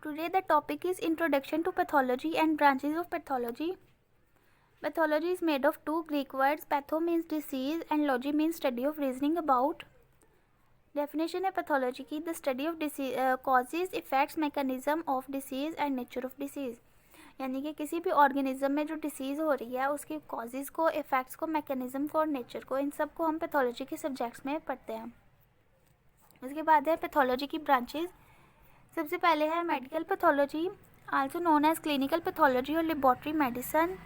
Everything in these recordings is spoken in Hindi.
Today the topic is Introduction to Pathology and Branches of Pathology. Pathology is made of two Greek words. Patho means disease and logy means study of reasoning about. Definition है pathology की the study of disease, causes, effects, mechanism of disease and nature of disease. यानी कि किसी भी ऑर्गेनिज्म में जो डिसीज़ हो रही है उसके कॉजेज़ को, इफ़ेक्ट्स को, मैकेनिज्म को और नेचर को, इन सब को हम पैथोलॉजी के सब्जेक्ट्स में पढ़ते हैं. उसके बाद है पैथोलॉजी की ब्रांचेस. सबसे पहले है medical pathology, also known as clinical pathology और laboratory medicine,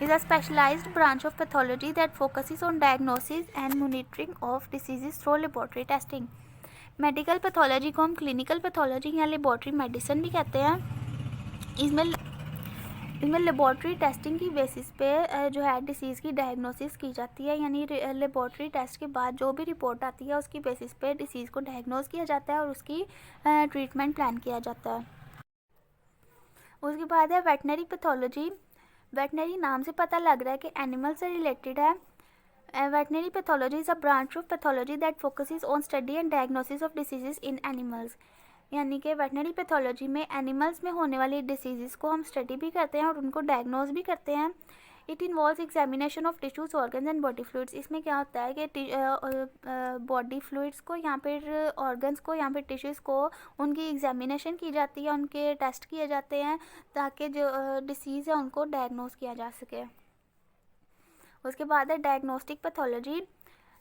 is a specialized branch of pathology that focuses on diagnosis and monitoring of diseases through laboratory testing. Medical pathology को हम क्लिनिकल पैथोलॉजी या लेबोरेटरी मेडिसिन भी कहते हैं. इसमें लेबोरेटरी टेस्टिंग की बेसिस पे जो है डिसीज़ की डायग्नोसिस की जाती है. यानी लेबोरेटरी टेस्ट के बाद जो भी रिपोर्ट आती है उसकी बेसिस पे डिसीज़ को डायग्नोस किया जाता है और उसकी ट्रीटमेंट प्लान किया जाता है. उसके बाद है वेटनरी पैथोलॉजी. वेटनरी नाम से पता लग रहा है कि एनिमल से रिलेटेड है. Veterinary pathology is a branch of pathology that focuses on study and diagnosis of diseases in animals. यानी कि वेटनरी पैथोलॉजी में एनिमल्स में होने वाली डिसीज़ को हम स्टडी भी करते हैं और उनको डायग्नोज भी करते हैं. It involves examination of tissues, organs and body fluids. इसमें क्या होता है कि बॉडी फ्लूइड्स को या फिर ऑर्गन्स को या फिर टिश्यूज़ को उनकी एग्जामिनेशन की जाती है, उनके टेस्ट किए जाते हैं ताकि जो डिसीज़ है उनको डायग्नोज किया जा सके. उसके बाद है diagnostic pathology.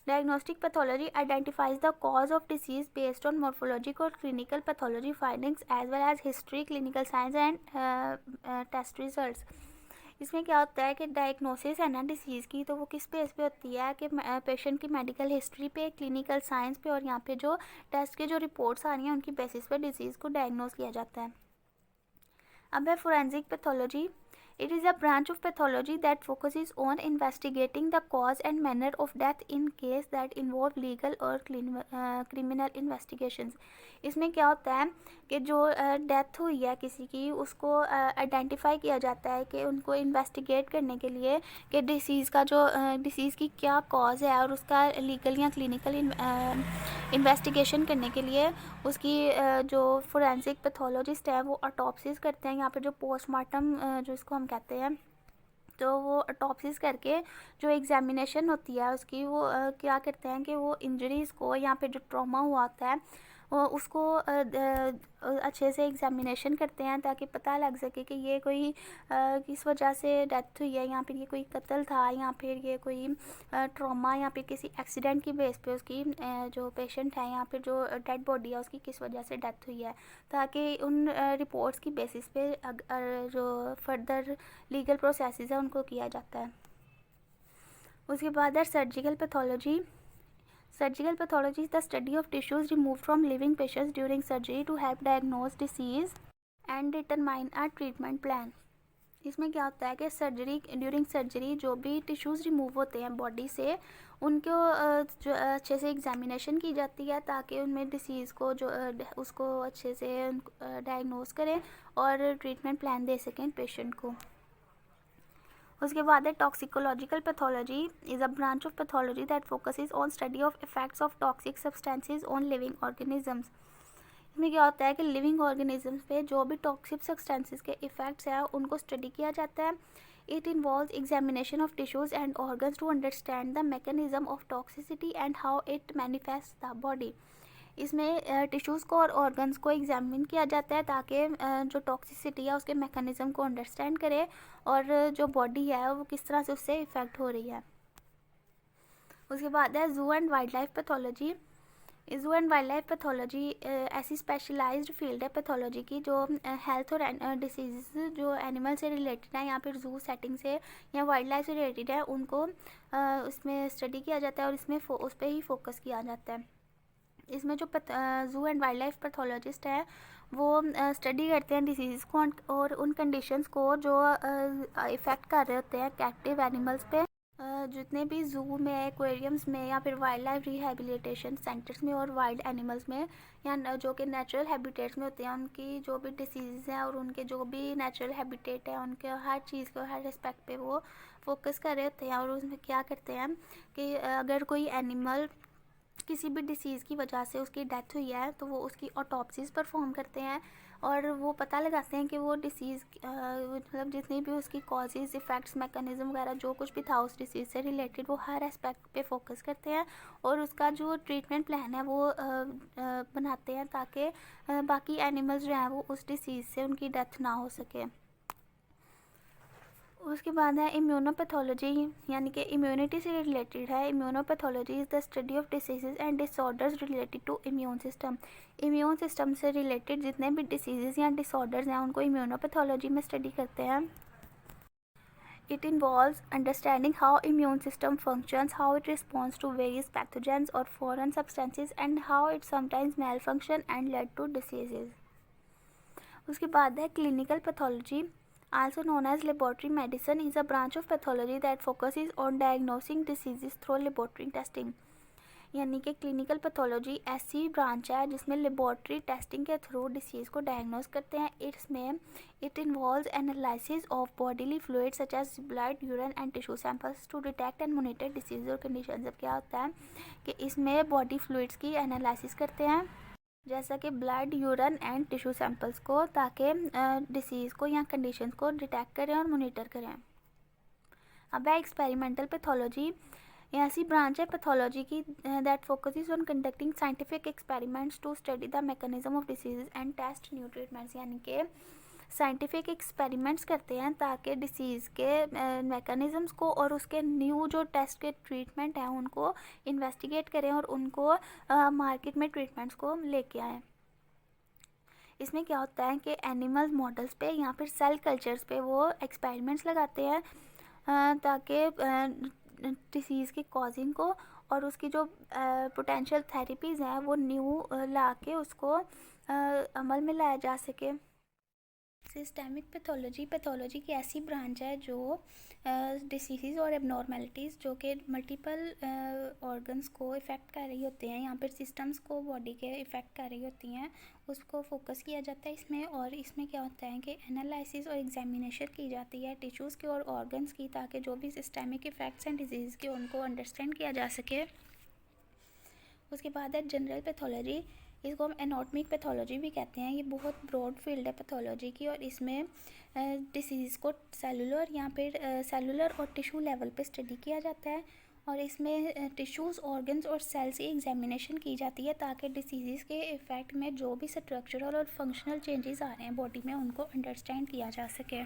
Diagnostic pathology identifies the cause of disease based on morphological or clinical pathology findings as well as history, clinical signs and test results. इसमें क्या होता है कि डायग्नोसिस है ना डिसीज़ की, तो वो किस बेस पे होती है कि पेशेंट की मेडिकल हिस्ट्री पे, क्लिनिकल साइंस पे और यहाँ पे जो टेस्ट के जो रिपोर्ट्स आ रही हैं उनकी बेसिस पे डिसीज़ को डायग्नोस किया जाता है. अब है forensic pathology. It is a branch of pathology that focuses on investigating the cause and manner of death in case that involve legal or criminal investigations. इसमें क्या होता है कि जो डेथ हुई है किसी की उसको आइडेंटिफाई किया जाता है कि उनको इन्वेस्टिगेट करने के लिए कि डिसीज़ का जो डिसीज़ की क्या कॉज है और उसका लीगल या क्लिनिकल इन्वेस्टिगेशन करने के लिए उसकी जो फोरेंसिक पैथोलॉजिस्ट है वो ऑटोप्सिस करते हैं. यहाँ पर जो पोस्टमार्टम जो इसको हम कहते हैं, तो वो ऑटोप्सिस करके जो एग्जामिनेशन होती है उसकी वो क्या करते हैं कि वो इंजरीज़ को या फिर जो ट्रॉमा हुआ होता है वो उसको अच्छे से एग्जामिनेशन करते हैं ताकि पता लग सके कि ये कोई किस वजह से डेथ हुई है, या फिर ये कोई कत्ल था या फिर ये कोई ट्रॉमा या फिर किसी एक्सीडेंट की बेस पे उसकी जो पेशेंट है या फिर जो डेड बॉडी है उसकी किस वजह से डेथ हुई है, ताकि उन रिपोर्ट्स की बेसिस पे जो फर्दर लीगल प्रोसेसेस है उनको किया जाता है. उसके बाद है surgical pathology. Surgical pathology is the study of tissues removed from living patients during surgery to help diagnose disease and determine a treatment plan. इसमें क्या होता है कि ड्यूरिंग सर्जरी जो भी टिश्यूज़ रिमूव होते हैं बॉडी से उनको जो अच्छे से एग्जामिनेशन की जाती है ताकि उनमें डिसीज़ को जो उसको अच्छे से डायग्नोस करें और ट्रीटमेंट प्लान दे सकें पेशेंट को. उसके बाद है toxicological pathology. Is a branch of pathology that focuses on study of effects of toxic substances on living organisms. इसमें क्या होता है कि लिविंग ऑर्गेनिजम्स पे जो भी टॉक्सिक सब्सटेंसेस के इफेक्ट्स हैं उनको स्टडी किया जाता है. It involves examination of tissues and organs to understand the mechanism of toxicity and how it manifest the body. इसमें टिश्यूज़ को और ऑर्गन्स को एग्जामिन किया जाता है ताकि जो टॉक्सिसिटी है उसके मैकेनिज्म को अंडरस्टैंड करे और जो बॉडी है वो किस तरह से उससे इफ़ेक्ट हो रही है. उसके बाद है जू एंड वाइल्ड लाइफ पैथोलॉजी. जू एंड वाइल्ड लाइफ पैथोलॉजी ऐसी स्पेशलाइज्ड फील्ड है पैथोलॉजी की जो हेल्थ और डिसीज़ जो एनिमल से रिलेटेड है या फिर जू सेटिंग से या वाइल्ड लाइफ से रिलेटेड है उनको उसमें स्टडी किया जाता है और इसमें उस पर ही फोकस किया जाता है. इसमें जो जू एंड वाइल्ड लाइफ पैथोलॉजिस्ट है वो स्टडी करते हैं डिसीज़ को और उन कंडीशंस को जो इफ़ेक्ट कर रहे होते हैं कैप्टिव एनिमल्स पे. जितने भी जू में, एक्वेरियम्स में या फिर वाइल्ड लाइफ रिहेबिलिटेशन सेंटर्स में और वाइल्ड एनिमल्स में या जो कि नेचुरल हैबिटेट्स में होते हैं उनकी जो भी डिसीज़ हैं और उनके जो भी नेचुरल हैबिटेट है उनके हर चीज़ को हर रिस्पेक्ट पे वो फोकस कर रहे होते हैं. और उसमें क्या करते हैं कि अगर कोई एनिमल किसी भी डिसीज़ की वजह से उसकी डेथ हुई है तो वो उसकी ऑटोप्सीज परफॉर्म करते हैं और वो पता लगाते हैं कि वो डिसीज़ मतलब जितनी भी उसकी कॉजेज़, इफ़ेक्ट्स, मैकेनिज़्म वगैरह जो कुछ भी था उस डिसीज़ से रिलेटेड, वो हर एस्पेक्ट पे फोकस करते हैं और उसका जो ट्रीटमेंट प्लान है वो बनाते हैं ताकि बाकी एनिमल्स जो हैं वो उस डिसीज़ से उनकी डेथ ना हो सके। उसके बाद है इम्यूनोपैथोलॉजी, यानी कि इम्यूनिटी से रिलेटेड है। Immunopathology is the study of disease and disorders related to immune system. Immune system से रिलेटेड जितने भी डिसीज़ या डिसऑर्डर्स हैं उनको इम्यूनोपैथोलॉजी में स्टडी करते हैं। It involves understanding how immune system functions, how it responds to various pathogens or foreign substances, and how it sometimes malfunction and led to diseases. उसके बाद है clinical pathology, also known as laboratory medicine, is a branch of pathology that focuses on diagnosing diseases through laboratory testing. यानी कि क्लिनिकल पैथोलॉजी ऐसी ब्रांच है जिसमें लेबॉर्ट्री टेस्टिंग के थ्रू डिसीज़ को डायग्नोस करते हैं। इसमें it involves analysis of bodily fluid such as blood, urine and tissue samples to detect and monitor disease और कंडीशन। अब क्या होता है कि इसमें बॉडी फ्लूइड्स की एनालिसिस करते हैं जैसा कि blood, urine and tissue samples को, ताकि डिसीज़ को या कंडीशन को डिटेक्ट करें और मोनीटर करें। अब है एक्सपेरिमेंटल पैथोलॉजी, ऐसी ब्रांच है पैथोलॉजी की that focuses on conducting scientific experiments to study the mechanism of disease and test new treatments. यानी कि साइंटिफिक एक्सपेरिमेंट्स करते हैं ताकि डिसीज़ के मैकेनिज़म्स को और उसके न्यू जो टेस्ट के ट्रीटमेंट हैं उनको इन्वेस्टिगेट करें और उनको मार्केट में ट्रीटमेंट्स को लेके आएँ। इसमें क्या होता है कि एनिमल मॉडल्स पे या फिर सेल कल्चर्स पे वो एक्सपेरिमेंट्स लगाते हैं ताकि डिसीज़ की कॉजिंग को और उसकी जो पोटेंशियल थेरेपीज़ हैं वो न्यू ला के उसको अमल में लाया जा सके। सिस्टेमिक पैथोलॉजी की ऐसी ब्रांच है जो डिसीज़ और एबनॉर्मेलिटीज़ जो कि मल्टीपल ऑर्गन्स को इफ़ेक्ट कर रही होते हैं, यहाँ पर सिस्टम्स को बॉडी के इफ़ेक्ट कर रही होती हैं, उसको फोकस किया जाता है इसमें। और इसमें क्या होता है कि एनालिसिस और एग्जामिनेशन की जाती है टिश्यूज़ की और ऑर्गन्स की, ताकि जो भी सिस्टेमिक इफ़ेक्ट्स हैं डिजीज़ के उनको अंडरस्टैंड किया जा सके। उसके बाद है जनरल पैथोलॉजी, इसको हम एनाटॉमिक पैथोलॉजी भी कहते हैं। ये बहुत ब्रॉड फील्ड है पैथोलॉजी की और इसमें डिसीज़ को सेलुलर या फिर सेलुलर और टिश्यू लेवल पे स्टडी किया जाता है और इसमें टिश्यूज़, ऑर्गन्स और सेल्स की एग्जामिनेशन की जाती है ताकि डिसीज़ के इफ़ेक्ट में जो भी स्ट्रक्चरल और फंक्शनल चेंजेस आ रहे हैं बॉडी में उनको अंडरस्टैंड किया जा सके।